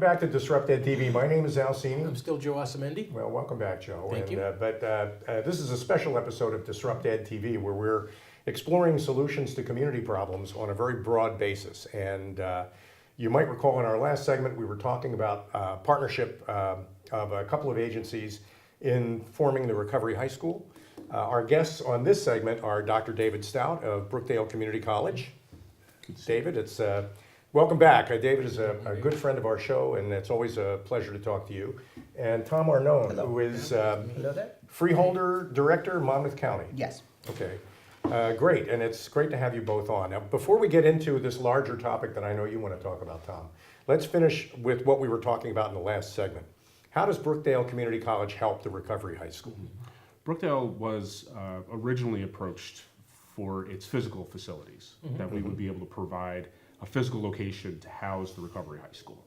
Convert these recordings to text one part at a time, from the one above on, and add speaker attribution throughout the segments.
Speaker 1: back to DisruptED TV. My name is Al Cini.
Speaker 2: I'm still Joe Asamendi.
Speaker 1: Well, welcome back, Joe.
Speaker 2: Thank you.
Speaker 1: This is a special episode of DisruptED TV where we're exploring solutions to community problems on a very broad basis. And you might recall in our last segment, we were talking about partnership of a couple of agencies in forming the Recovery High School. Our guests on this segment are Dr. David Stout of Brookdale Community College. David, it's welcome back. David is a good friend of our show, and it's always a pleasure to talk to you. And Tom Arnone, who is Freeholder Director, Monmouth County.
Speaker 3: Yes.
Speaker 1: Okay, great, and it's great to have you both on. Now, before we get into this larger topic that I know you want to talk about, Tom, let's finish with what we were talking about in the last segment. How does Brookdale Community College help the Recovery High School?
Speaker 4: Brookdale was originally approached for its physical facilities, that we would be able to provide a physical location to house the Recovery High School.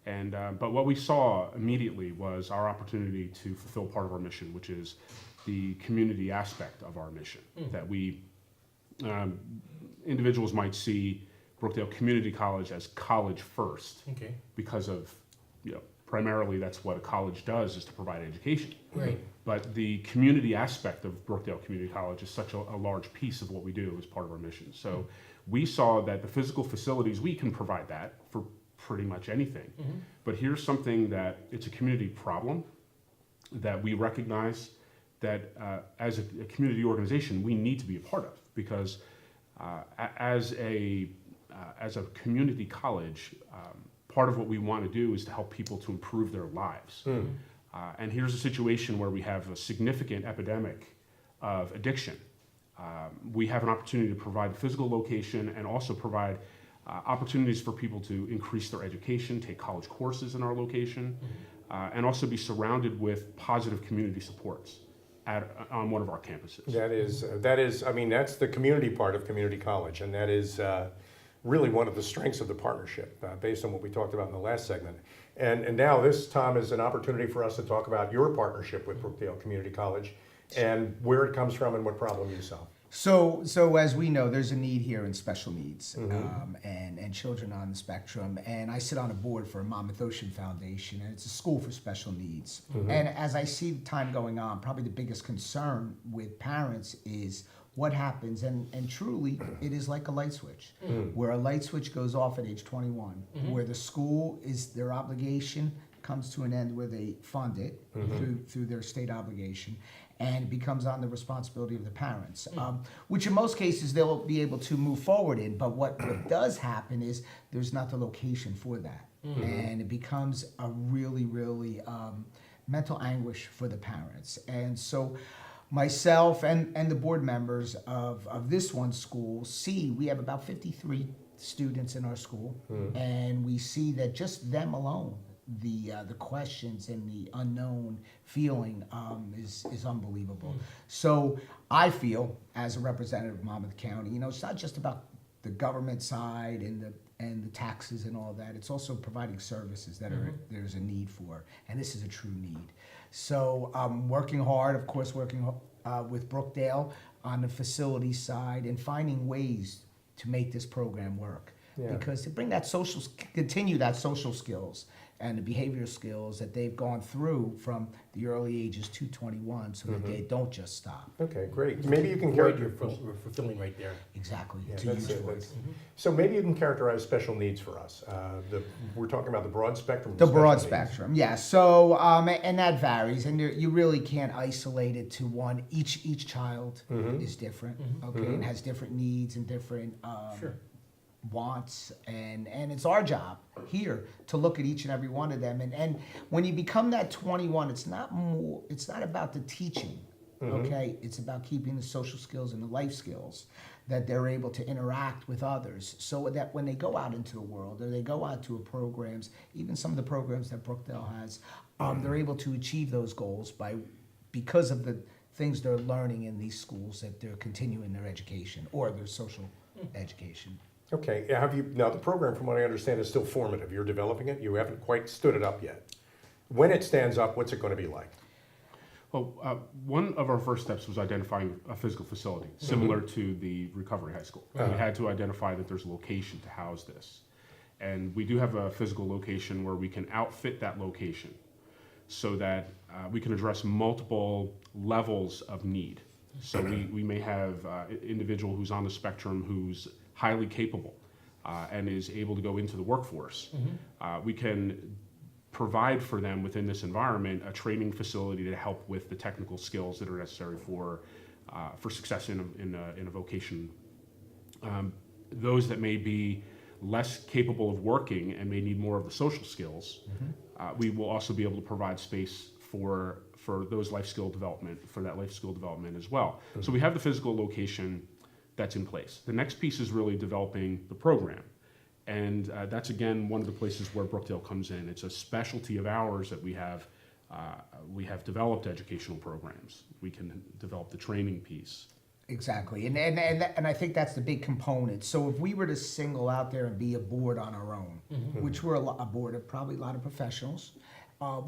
Speaker 4: And but what we saw immediately was our opportunity to fulfill part of our mission, which is the community aspect of our mission. That we, individuals might see Brookdale Community College as college first, because of, primarily that's what a college does, is to provide education.
Speaker 2: Right.
Speaker 4: But the community aspect of Brookdale Community College is such a large piece of what we do as part of our mission. So we saw that the physical facilities, we can provide that for pretty much anything. But here's something that it's a community problem that we recognize that as a community organization, we need to be a part of, because as a community college, part of what we want to do is to help people to improve their lives. And here's a situation where we have a significant epidemic of addiction. We have an opportunity to provide a physical location and also provide opportunities for people to increase their education, take college courses in our location, and also be surrounded with positive community supports on one of our campuses.
Speaker 1: That is, I mean, that's the community part of community college, and that is really one of the strengths of the partnership, based on what we talked about in the last segment. And now this, Tom, is an opportunity for us to talk about your partnership with Brookdale Community College and where it comes from and what problem you solve.
Speaker 3: So as we know, there's a need here in special needs and children on the spectrum. And I sit on a board for Monmouth Ocean Foundation, and it's a school for special needs. And as I see time going on, probably the biggest concern with parents is what happens, and truly, it is like a light switch, where a light switch goes off at age 21, where the school is, their obligation comes to an end where they fund it through their state obligation, and it becomes on the responsibility of the parents, which in most cases they'll be able to move forward in, but what does happen is there's not the location for that, and it becomes a really, really mental anguish for the parents. And so myself and the board members of this one school see we have about 53 students in our school, and we see that just them alone, the questions and the unknown feeling is unbelievable. So I feel, as a representative of Monmouth County, it's not just about the government side and the taxes and all that. It's also providing services that there's a need for, and this is a true need. So I'm working hard, of course, working with Brookdale on the facility side and finding ways to make this program work. Because to bring that continue that social skills and the behavior skills that they've gone through from the early ages to 21, so that they don't just stop.
Speaker 1: Okay, great. Maybe you can
Speaker 2: We're fulfilling right there.
Speaker 3: Exactly.
Speaker 1: Yeah,
Speaker 3: It's a
Speaker 1: that's
Speaker 3: huge
Speaker 1: it.
Speaker 3: word.
Speaker 1: So maybe you can characterize special needs for us. We're talking about the broad spectrum. of
Speaker 3: The
Speaker 1: special
Speaker 3: broad
Speaker 1: needs.
Speaker 3: spectrum, yeah. So, and that varies, and you really can't isolate it to one. Each child is different, okay, and has different needs and different wants, and it's our job here to look at each and every one of them. And when you become that 21, it's not about the teaching, okay? It's about keeping the social skills and the life skills that they're able to interact with others, so that when they go out into the world or they go out to programs, even some of the programs that Brookdale has, they're able to achieve those goals because of the things they're learning in these schools, that they're continuing their education or their social education.
Speaker 1: Okay, now the program, from what I understand, is still formative. You're developing it. You haven't quite stood it up yet. When it stands up, what's it going to be like?
Speaker 4: Well, one of our first steps was identifying a physical facility similar to the Recovery High School. We had to identify that there's a location to house this. And we do have a physical location where we can outfit that location so that we can address multiple levels of need. So we may have individual who's on the spectrum who's highly capable and is able to go into the workforce. We can provide for them within this environment a training facility to help with the technical skills that are necessary for success in a vocation. Those that may be less capable of working and may need more of the social skills, we will also be able to provide space for those life skill development, for that life skill development as well. So we have the physical location that's in place. The next piece is really developing the program. And that's, again, one of the places where Brookdale comes in. It's a specialty of ours that we have developed educational programs. We can develop the training piece.
Speaker 3: Exactly, and I think that's the big component. So if we were to single out there and be a board on our own, which we're a board of probably a lot of professionals,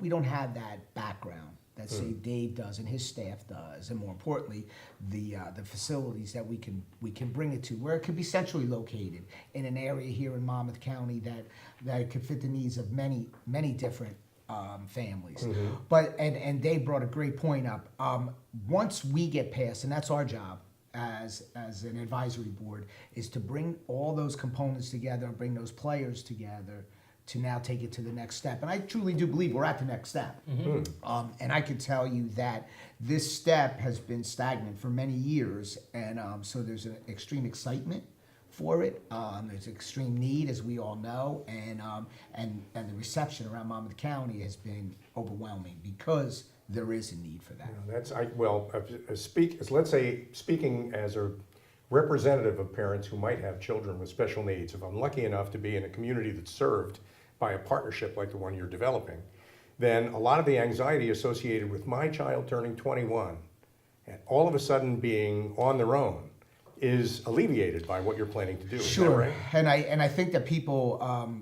Speaker 3: we don't have that background that say Dave does and his staff does, and more importantly, the facilities that we can bring it to, where it could be centrally located in an area here in Monmouth County that could fit the needs of many different families. But and Dave brought a great point up. Once we get past, and that's our job as an advisory board, is to bring all those components together and bring those players together to now take it to the next step. And I truly do believe we're at the next step. And I can tell you that this step has been stagnant for many years, and so there's an extreme excitement for it. There's extreme need, as we all know, and the reception around Monmouth County has been overwhelming because there is a need for that.
Speaker 1: Let's say, speaking as a representative of parents who might have children with special needs, if I'm lucky enough to be in a community that's served by a partnership like the one you're developing, then a lot of the anxiety associated with my child turning 21 and all of a sudden being on their own is alleviated by what you're planning to do.
Speaker 3: Sure,
Speaker 1: Is that right?
Speaker 3: and I think that people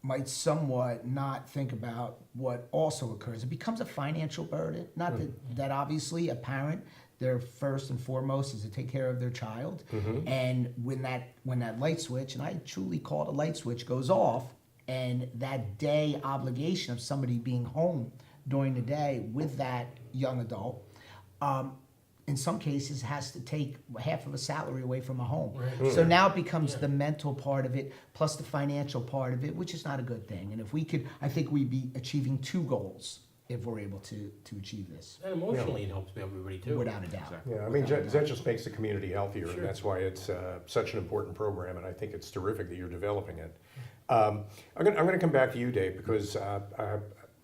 Speaker 3: might somewhat not think about what also occurs. It becomes a financial burden. Not that obviously a parent, their first and foremost is to take care of their child, and when that light switch, and I truly call it a light switch, goes off, and that day obligation of somebody being home during the day with that young adult, in some cases has to take half of a salary away from a home.
Speaker 2: Right.
Speaker 3: So now it becomes the mental part of it plus the financial part of it, which is not a good thing. And if we could, I think we'd be achieving two goals if we're able to achieve this,
Speaker 2: And emotionally, it helps everybody too.
Speaker 3: without a doubt.
Speaker 4: Exactly.
Speaker 1: Yeah, I mean, that just makes the community healthier,
Speaker 2: Sure.
Speaker 1: and that's why it's such an important program, and I think it's terrific that you're developing it. I'm going to come back to you, Dave, because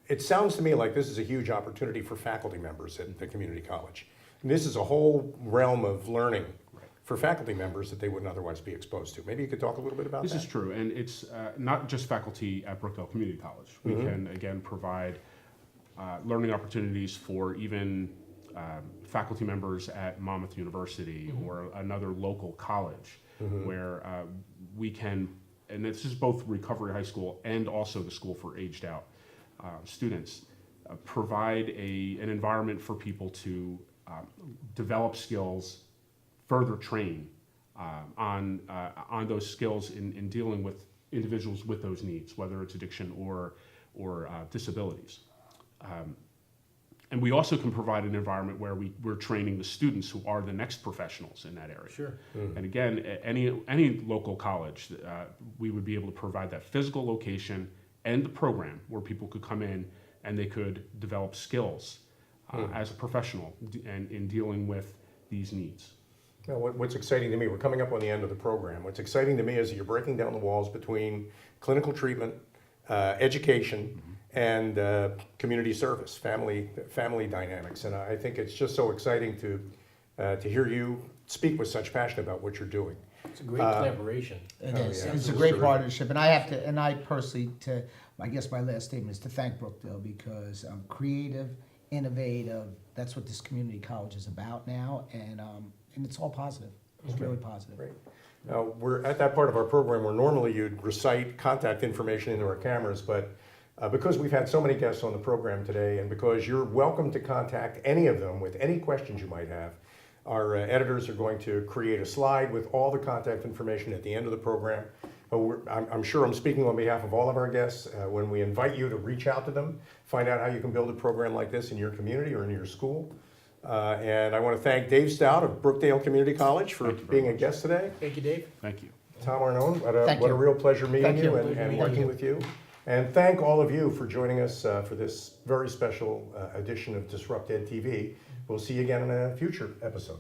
Speaker 1: it sounds to me like this is a huge opportunity for faculty members at the community college. And this is a whole realm of learning for faculty members that they wouldn't otherwise be exposed to. Maybe you could talk a little bit about
Speaker 4: This
Speaker 1: that.
Speaker 4: is true, and it's not just faculty at Brookdale Community College. We can, again, provide learning opportunities for even faculty members at Monmouth University or another local college where we can, and this is both Recovery High School and also the School for Aged Out students, provide an environment for people to develop skills, further train on those skills in dealing with individuals with those needs, whether it's addiction or disabilities. And we also can provide an environment where we're training the students who are the next professionals in that area.
Speaker 2: Sure.
Speaker 4: And again, any local college, we would be able to provide that physical location and the program where people could come in and they could develop skills as a professional and in dealing with these needs.
Speaker 1: Now, what's exciting to me, we're coming up on the end of the program. What's exciting to me is that you're breaking down the walls between clinical treatment, education, and community service, family dynamics. And I think it's just so exciting to hear you speak with such passion about what you're doing.
Speaker 2: It's a great collaboration.
Speaker 3: It
Speaker 1: Oh,
Speaker 3: is.
Speaker 1: yeah.
Speaker 3: It's a
Speaker 1: It's
Speaker 3: great
Speaker 1: terrific.
Speaker 3: partnership, and I personally, I guess my last statement is to thank Brookdale because creative, innovative. That's what this community college is about now, and it's all positive. It's really positive.
Speaker 1: Great. Now, we're at that part of our program where normally you'd recite contact information into our cameras, but because we've had so many guests on the program today, and because you're welcome to contact any of them with any questions you might have, our editors are going to create a slide with all the contact information at the end of the program. I'm sure I'm speaking on behalf of all of our guests when we invite you to reach out to them, find out how you can build a program like this in your community or in your school. And I want to thank Dave Stout of Brookdale Community College for
Speaker 4: Thank you very
Speaker 1: being a
Speaker 4: much.
Speaker 1: guest today.
Speaker 2: Thank you, Dave.
Speaker 4: Thank you.
Speaker 1: Tom Arnone,
Speaker 3: Thank
Speaker 1: what a
Speaker 3: you.
Speaker 1: real pleasure meeting
Speaker 3: Thank
Speaker 1: you
Speaker 3: you.
Speaker 1: and,
Speaker 2: Pleasure
Speaker 1: and
Speaker 2: meeting
Speaker 1: working
Speaker 2: you.
Speaker 1: with you. And thank all of you for joining us for this very special edition of DisruptED TV. We'll see you again in a future episode.